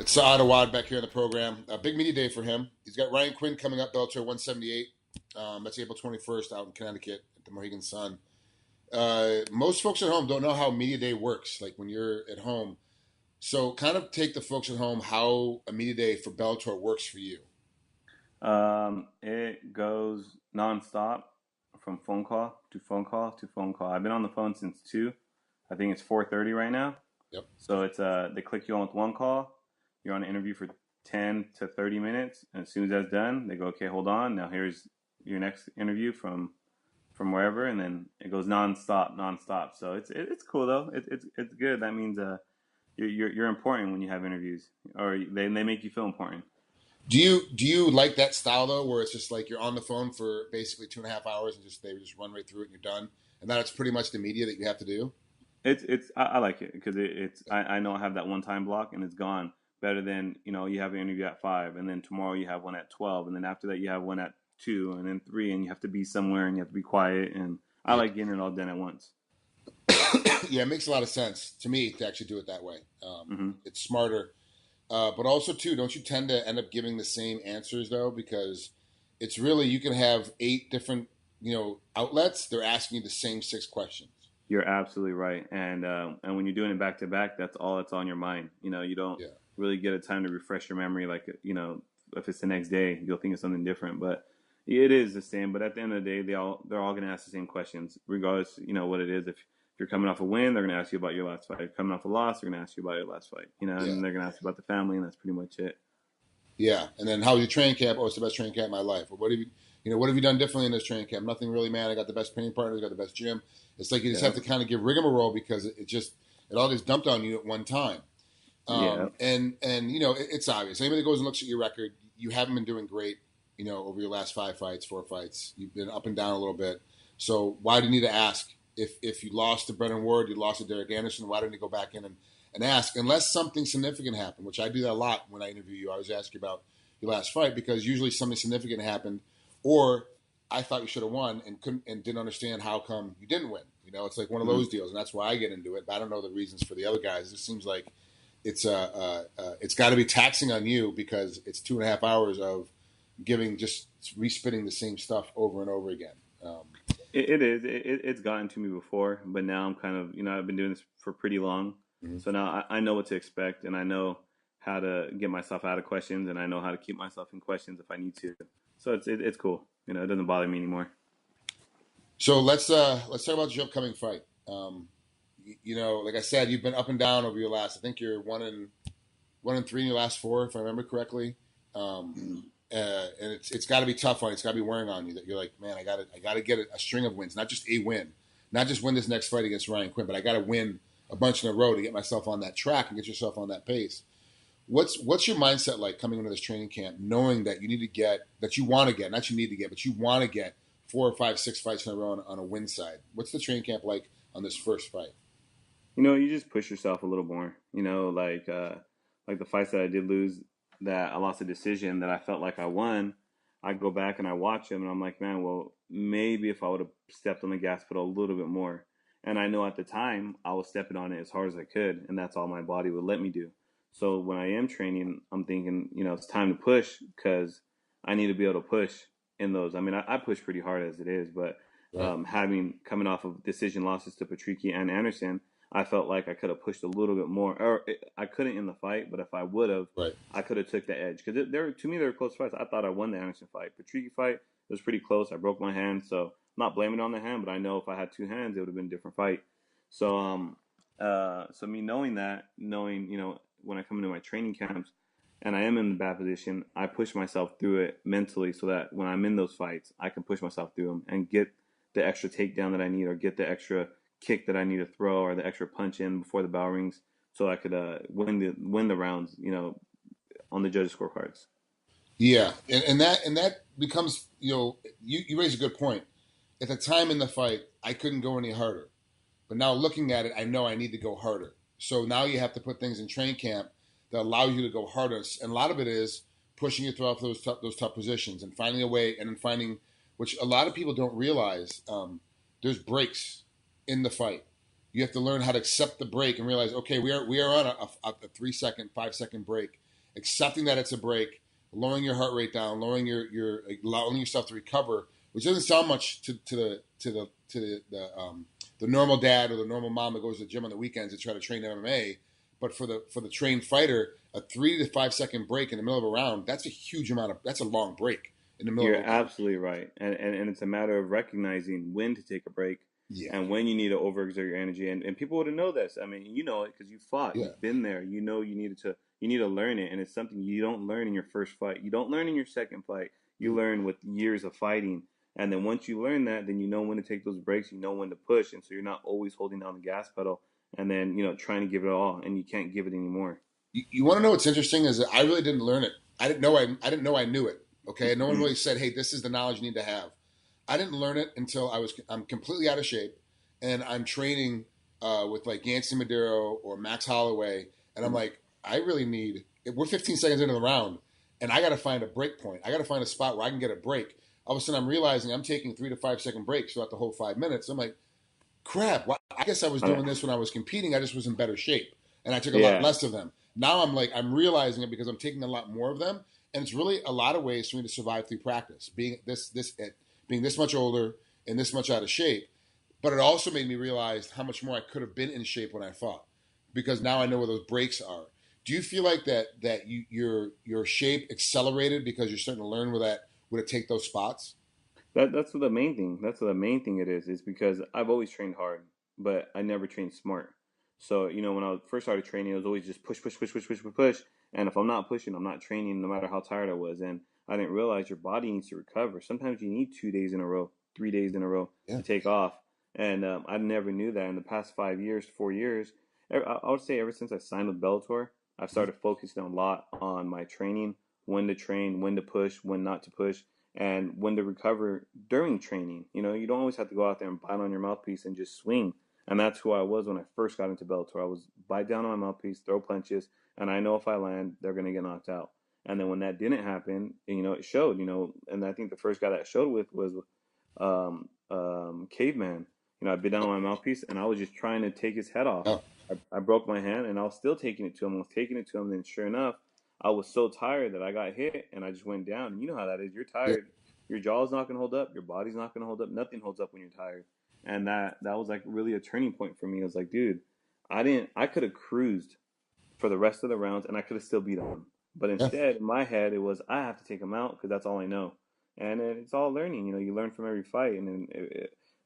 It's Saad Awad back here on the program. A big media day for him. He's got Ryan Quinn coming up, Bellator 178. That's April 21st out in Connecticut at the Mohegan Sun. Most folks at home don't know how media day works, like when you're at home. So kind of take the folks at home how a media day for Bellator works for you. It goes nonstop from phone call to phone call to phone call. I've been on the phone since 2. I think it's 4:30 right now. Yep. So it's they click you on with one call. You're on an interview for 10 to 30 minutes. And as soon as that's done, they go, okay, hold on. Now here's your next interview from wherever. And then it goes nonstop. So it's cool though. It's good. That means you're important when you have interviews, or they make you feel important. Do you like that style though, where it's just like you're on the phone for basically 2.5 hours and they just run right through it and you're done, and that's pretty much the media that you have to do? I like it because I know I have that one time block and it's gone. Better than, you have an interview at 5 and then tomorrow you have one at 12 and then after that you have one at 2 and then 3 and you have to be somewhere and you have to be quiet, and I like getting it all done at once. Yeah, it makes a lot of sense to me to actually do it that way. It's smarter. But also, too, don't you tend to end up giving the same answers, though? Because it's really, you can have 8 different, outlets. They're asking you the same 6 questions. You're absolutely right. And when you're doing it back to back, that's all that's on your mind. You don't really get a time to refresh your memory. Like, if it's the next day, you'll think of something different. But it is the same. But at the end of the day, they're all going to ask the same questions, regardless, what it is. If you're coming off a win, they're going to ask you about your last fight. If you're coming off a loss, they're going to ask you about your last fight. And they're going to ask you about the family, and that's pretty much it. Yeah, and then how was your training camp? Oh, it's the best training camp of my life. Or what have you done differently in this training camp? Nothing really, man. I got the best training partners, I got the best gym. It's like you just have to kind of give rigmarole because it all gets dumped on you at one time. And it's obvious. Anybody that goes and looks at your record, you haven't been doing great, over your last 4 fights. You've been up and down a little bit. So why do you need to ask? If you lost to Brennan Ward, you lost to Derek Anderson, why don't you go back in and ask? Unless something significant happened, which I do that a lot when I interview you. I always ask you about your last fight because usually something significant happened, or I thought you should have won and didn't understand how come you didn't win. It's like one of those deals, and that's why I get into it. But I don't know the reasons for the other guys. It just seems like it's got to be taxing on you because it's 2.5 hours of just respitting the same stuff over and over again. It is. It's gotten to me before, but now I'm kind of, I've been doing this for pretty long. Mm-hmm. So now I know what to expect, and I know how to get myself out of questions, and I know how to keep myself in questions if I need to. So it's cool. It doesn't bother me anymore. So let's talk about your upcoming fight. Like I said, you've been up and down over your last. I think you're 1-3 in your last 4, if I remember correctly. And it's got to be tough on you. It's got to be wearing on you that you're like, man, I got to get a string of wins, not just a win, not just win this next fight against Ryan Quinn, but I got to win a bunch in a row to get myself on that track and get yourself on that pace. What's your mindset like coming into this training camp, knowing that you need to get, that you want to get, not you need to get, but you want to get 4 or 5, 6 fights in a row on a win side? What's the training camp like on this first fight? You just push yourself a little more. Like the fights that I did lose, that I lost a decision that I felt like I won, I go back and I watch them and I'm like, man, well, maybe if I would have stepped on the gas pedal a little bit more. And I know at the time I was stepping on it as hard as I could, and that's all my body would let me do. So when I am training, I'm thinking, it's time to push because I need to be able to push in those. I mean, I push pretty hard as it is, but coming off of decision losses to Patricky and Anderson, I felt like I could have pushed a little bit more, or I couldn't in the fight, but if I would have, I could have took the edge. Because to me, they were close fights. I thought I won the Anderson fight. Patricky fight, it was pretty close. I broke my hand, so I'm not blaming it on the hand, but I know if I had 2 hands, it would have been a different fight. So, so me knowing, when I come into my training camps and I am in the bad position, I push myself through it mentally so that when I'm in those fights, I can push myself through them and get the extra takedown that I need, or get the extra kick that I need to throw, or the extra punch in before the bell rings, so I could win the rounds, on the judges' scorecards. Yeah, and that becomes, you raise a good point. At the time in the fight, I couldn't go any harder, but now looking at it, I know I need to go harder. So now you have to put things in training camp that allow you to go harder, and a lot of it is pushing you throughout those tough positions and finding a way, and then finding, which a lot of people don't realize, there's breaks in the fight. You have to learn how to accept the break and realize, okay, we are on a 3-second, 5-second break, accepting that it's a break, lowering your heart rate down, lowering your allowing yourself to recover, which doesn't sound much to the normal dad or the normal mom that goes to the gym on the weekends to try to train MMA. But for the trained fighter, a 3 to 5 second break in the middle of a round, that's a long break in the middle You're of a round. absolutely right. And it's a matter of recognizing when to take a break Yeah. and when you need to overexert your energy. And people wouldn't know this. I mean, you know it because you fought. Yeah. You've been there. You know you need to learn it. And it's something you don't learn in your first fight. You don't learn in your second fight. You learn with years of fighting. And then once you learn that, then you know when to take those breaks. You know when to push. And so you're not always holding down the gas pedal and then, trying to give it all. And you can't give it anymore. You want to know what's interesting is that I really didn't learn it. I didn't know I knew it. Okay, no one really said, "Hey, this is the knowledge you need to have." I didn't learn it until I'm completely out of shape, and I'm training with like Yancy Madero or Max Holloway, and I'm like, I really need. We're 15 seconds into the round, and I got to find a break point. I got to find a spot where I can get a break. All of a sudden, I'm realizing I'm taking 3 to 5 second breaks throughout the whole 5 minutes. I'm like, crap. Well, I guess I was doing this when I was competing. I just was in better shape, and I took a lot less of them. Now I'm realizing it because I'm taking a lot more of them, and it's really a lot of ways for me to survive through practice. Being this much older and this much out of shape, but it also made me realize how much more I could have been in shape when I fought, because now I know where those breaks are. Do you feel like that your shape accelerated because you're starting to learn where to take those spots? That's the main thing. That's the main thing it is because I've always trained hard, but I never trained smart. So, when I first started training, it was always just push, push, push, push, push, push, push. And if I'm not pushing, I'm not training no matter how tired I was. And I didn't realize your body needs to recover. Sometimes you need 2 days in a row, 3 days in a row to take off. And I never knew that in the past 5 years, 4 years. I would say ever since I signed with Bellator, I've started focusing a lot on my training, when to train, when to push, when not to push, and when to recover during training. You don't always have to go out there and bite on your mouthpiece and just swing. And that's who I was when I first got into Bellator. I was bite down on my mouthpiece, throw punches, and I know if I land, they're going to get knocked out. And then when that didn't happen, it showed, and I think the first guy that showed with was Caveman. I bit down on my mouthpiece, and I was just trying to take his head off. Oh. I broke my hand, and I was still taking it to him. And sure enough, I was so tired that I got hit, and I just went down. And you know how that is. You're tired. Your jaw's not going to hold up. Your body's not going to hold up. Nothing holds up when you're tired. And that was like really a turning point for me. I was like, dude, I could have cruised for the rest of the rounds, and I could have still beat him. But instead, in my head, it was I have to take him out because that's all I know. And it's all learning. You learn from every fight. And then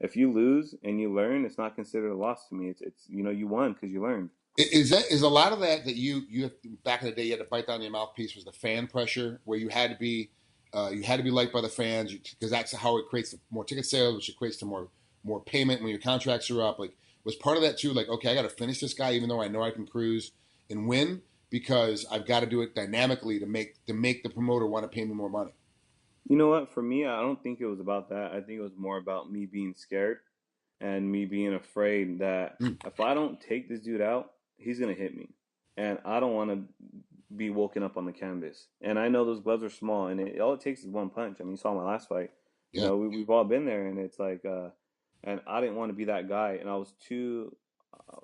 if you lose and you learn, it's not considered a loss to me. It's you won because you learned. Is a lot of that you back in the day you had to bite down your mouthpiece was the fan pressure where you had to be liked by the fans because that's how it creates more ticket sales, which equates to more payment when your contracts are up. Like, was part of that too? Like, okay, I got to finish this guy even though I know I can cruise and win because I've got to do it dynamically to make the promoter want to pay me more money. You know what? For me, I don't think it was about that. I think it was more about me being scared and me being afraid that if I don't take this dude out, he's gonna hit me, and I don't want to be woken up on the canvas. And I know those gloves are small, and all it takes is one punch. I mean, you saw my last fight. We've all been there, and it's like, and I didn't want to be that guy, and I was too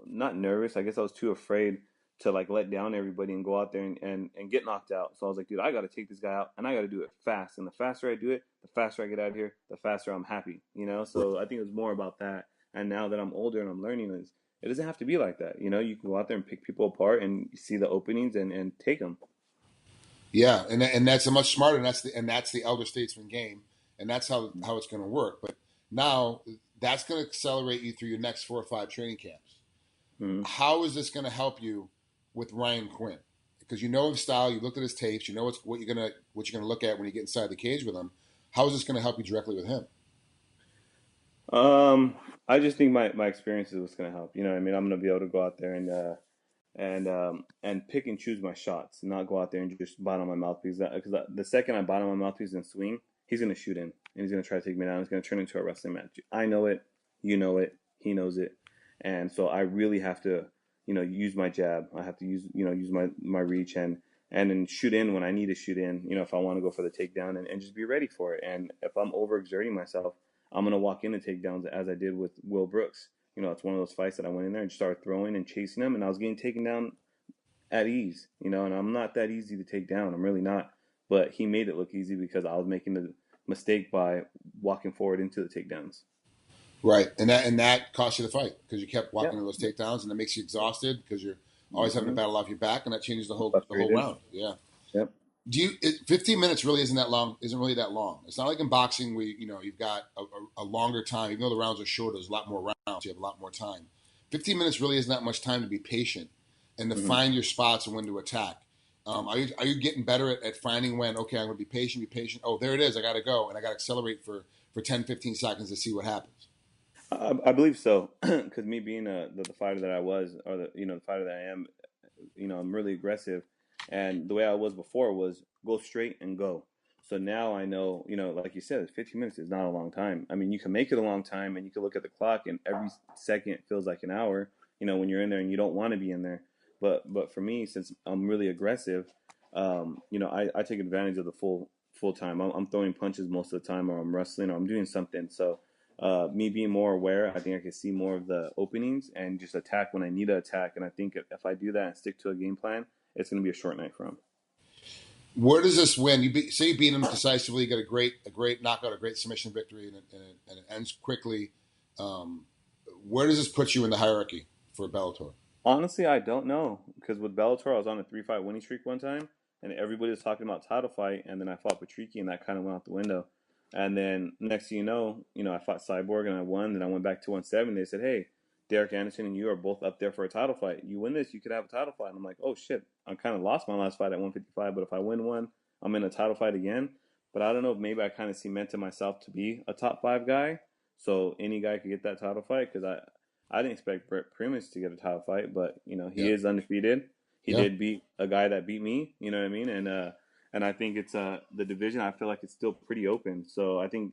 not nervous. I guess I was too afraid to like let down everybody and go out there and get knocked out. So I was like, dude, I got to take this guy out, and I got to do it fast. And the faster I do it, the faster I get out of here, the faster I'm happy. So I think it was more about that. And now that I'm older and I'm learning, it doesn't have to be like that. You can go out there and pick people apart and see the openings and take them. Yeah, and that's a much smarter, and that's the elder statesman game, and that's how it's going to work. But now that's going to accelerate you through your next 4 or 5 training camps. Mm-hmm. How is this going to help you with Ryan Quinn? Because you know his style, you looked at his tapes, you know what you're gonna look at when you get inside the cage with him. How is this going to help you directly with him? I just think my experience is what's going to help. You know what I mean? I'm going to be able to go out there and pick and choose my shots, and not go out there and just bite on my mouthpiece. Because the second I bite on my mouthpiece and swing, he's going to shoot in, and he's going to try to take me down. It's going to turn into a wrestling match. I know it, you know it, he knows it, and so I really have to, use my jab. I have to use my reach and then shoot in when I need to shoot in. If I want to go for the takedown and just be ready for it. And if I'm overexerting myself, I'm going to walk into takedowns as I did with Will Brooks. It's one of those fights that I went in there and just started throwing and chasing him, and I was getting taken down at ease, you know, and I'm not that easy to take down. I'm really not. But he made it look easy because I was making the mistake by walking forward into the takedowns. Right, and that cost you the fight because you kept walking Yep. into those takedowns, and it makes you exhausted because you're always having to Mm-hmm. battle off your back, and that changes the whole Frustrated. round. Yeah. Yep. 15 minutes really isn't that long? Isn't really that long? It's not like in boxing where you've got a longer time. Even though the rounds are shorter, there's a lot more rounds. You have a lot more time. 15 minutes really isn't that much time to be patient and to Mm-hmm. find your spots and when to attack. Are you getting better at finding when? Okay, I'm going to be patient. Be patient. Oh, there it is. I got to go, and I got to accelerate for 10, 15 seconds to see what happens. I believe so, because me being the fighter that I was, or the fighter that I am, I'm really aggressive, and the way I was before was go straight and go. So now I know, like you said, 15 minutes is not a long time. I mean, you can make it a long time, and you can look at the clock, and every second feels like an hour. When you're in there and you don't want to be in there. But for me, since I'm really aggressive, I take advantage of the full time. I'm throwing punches most of the time, or I'm wrestling, or I'm doing something. So me being more aware, I think I can see more of the openings and just attack when I need to attack. And I think if I do that and stick to a game plan, it's going to be a short night for him. Where does this win? Say you beat him decisively, you get a great knockout, a great submission victory, and it ends quickly. Where does this put you in the hierarchy for Bellator? Honestly, I don't know because with Bellator, I was on a 3-fight winning streak one time, and everybody was talking about title fight, and then I fought Patricky, and that kind of went out the window. And then next thing I fought Cyborg and I won. Then I went back to 170. They said, "Hey, Derek Anderson and you are both up there for a title fight. You win this, you could have a title fight." And I'm like, "Oh shit, I kind of lost my last fight at 155, but if I win one, I'm in a title fight again." But I don't know if maybe I kind of cemented myself to be a top 5 guy, so any guy could get that title fight because I didn't expect Brett Primus to get a title fight, but he Yeah, is undefeated. He yeah, did beat a guy that beat me. You know what I mean? And I think it's the division. I feel like it's still pretty open. So I think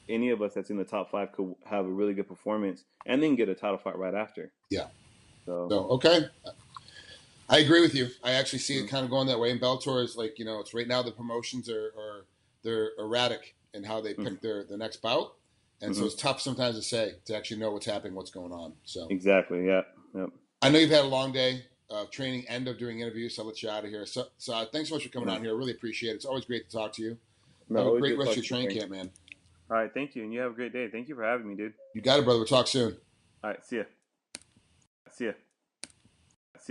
any of us that's in the top 5 could have a really good performance and then get a title fight right after. yeah. So So okay, I agree with you. I actually see it mm-hmm. kind of going that way. And Bellator is like it's right now the promotions are they're erratic in how they pick their next bout, and so Mm-hmm. it's tough sometimes to say to actually know what's happening, what's going on. So Exactly. Yeah. Yep. I know you've had a long day of training and of doing interviews, so I'll let you out of here. So thanks so much for coming Yeah. on here. I really appreciate it. It's always great to talk to you. No, Have a always great good rest of talking your to you, training Frank. camp, man. All right. Thank you, and you have a great day. Thank you for having me, dude. You got it, brother. We'll talk soon. All right. See ya. See ya.